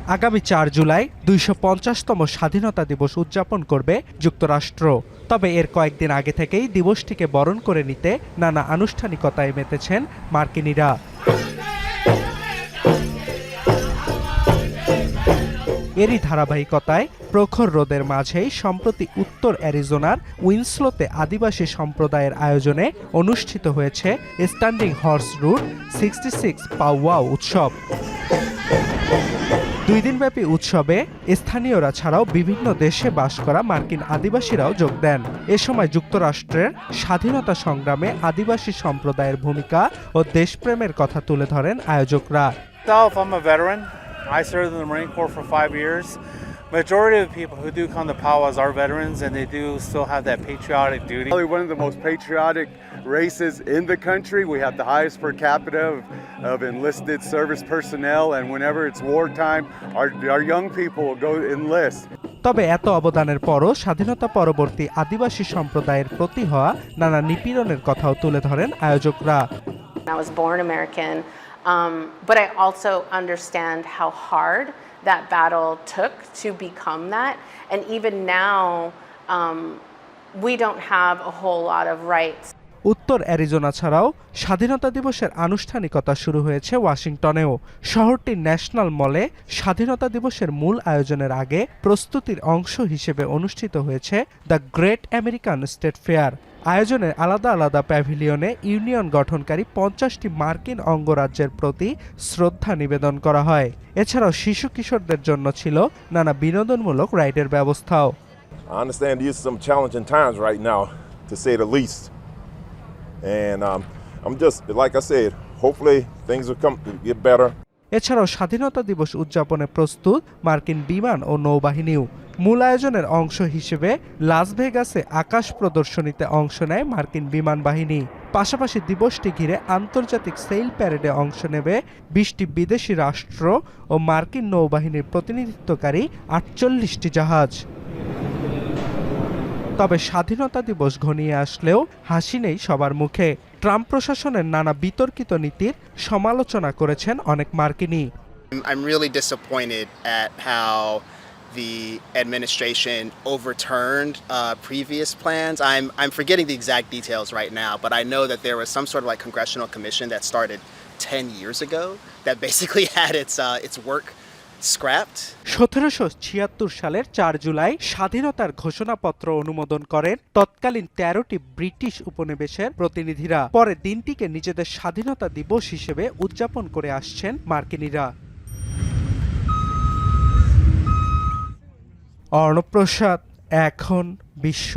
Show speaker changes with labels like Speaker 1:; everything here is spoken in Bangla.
Speaker 1: আগামী ৪ জুলাই ২৫০তম স্বাধীনতা দিবস উদযাপন করবে যুক্তরাষ্ট্র। তবে এর কয়েকদিন আগে থেকেই দিবসটিকে বরণ করে নিতে নানা আনুষ্ঠানিকতায় মেতেছেন মার্কিনিরা। এরই ধারাবাহিকতায় প্রখর রোদের মাঝেই সম্প্রতি উত্তর অ্যারিজোনার উইন্সলোতে আদিবাসী সম্প্রদায়ের আয়োজনে অনুষ্ঠিত হয়েছে স্ট্যান্ডিং হর্স রুট 66 পাওয়াও উৎসব। ২ দিনব্যাপী উৎসবে স্থানীয়রা ছাড়াও বিভিন্ন দেশে বাস করা মার্কিন আদিবাসীরাও যোগ দেন। এ সময় যুক্তরাষ্ট্রের স্বাধীনতা সংগ্রামে আদিবাসী সম্প্রদায়ের ভূমিকা ও দেশপ্রেমের কথা তুলে ধরেন আয়োজকরা।
Speaker 2: I'm a veteran. I served in the Marine Corps for 5 years. Majority of the people who do come to powwows are veterans, and they do still have that patriotic duty.
Speaker 3: Probably one of the most patriotic races in the country. We have the highest per capita of enlisted service personnel, and whenever it's wartime, our young people will go enlist.
Speaker 1: তবে এত অবদানের পরও স্বাধীনতা পরবর্তী আদিবাসী সম্প্রদায়ের প্রতি হওয়া নানা নিপীড়নের কথাও তুলে ধরেন আয়োজকরা।
Speaker 4: I was born American, but I also understand how hard that battle took to become that, and even now we don't have a whole lot of rights.
Speaker 1: উত্তর অ্যারিজোনা ছাড়াও স্বাধীনতা দিবসের আনুষ্ঠানিকতা শুরু হয়েছে ওয়াশিংটনেও। শহরটির ন্যাশনাল মলে স্বাধীনতা দিবসের মূল আয়োজনের আগে প্রস্তুতির অংশ হিসেবে অনুষ্ঠিত হয়েছে the great American state fair. আয়োজনের আলাদা আলাদা প্যাভিলিয়নে ইউনিয়ন গঠনকারী 50টি মার্কিন অঙ্গরাজ্যের প্রতি শ্রদ্ধা নিবেদন করা হয়। এছাড়াও শিশু কিশোরদের জন্য ছিল নানা বিনোদনমূলক রাইডের ব্যবস্থাও।
Speaker 5: I understand these are some challenging times right now, to say the least. And I'm just, like I said, hopefully things will get better.
Speaker 1: এছাড়াও স্বাধীনতা দিবস উদযাপনে প্রস্তুত মার্কিন বিমান ও নৌবাহিনীও। মূল আয়োজনের অংশ হিসেবে লাস ভেগাসে আকাশ প্রদর্শনীতে অংশ নেয় মার্কিন বিমান বাহিনী। পাশাপাশি দিবসটি ঘিরে আন্তর্জাতিক সেইল প্যারেডে অংশ নেবে 20টি বিদেশি রাষ্ট্র ও মার্কিন নৌবাহিনীর প্রতিনিধিত্বকারী 48টি জাহাজ। তবে স্বাধীনতা দিবস ঘনিয়ে আসলেও হাসি নেই সবার মুখে। ট্রাম্প প্রশাসনের নানা বিতর্কিত নীতির সমালোচনা করেছেন অনেক মার্কিনী।
Speaker 6: I'm really disappointed at how the administration overturned previous plans. I'm forgetting the exact details right now, but I know that there was some sort of like congressional commission that started 10 years ago that basically had its work scrapped.
Speaker 1: 1776 সালের 4 জুলাই স্বাধীনতার ঘোষণাপত্র অনুমোদন করেন তৎকালীন 13টি ব্রিটিশ উপনিবেশের প্রতিনিধিরা। পরে দিনটিকে নিজেদের স্বাধীনতা দিবস হিসেবে উদযাপন করে আসছেন মার্কিনিরা। অর্ণব প্রসাদ, এখন বিশ্ব।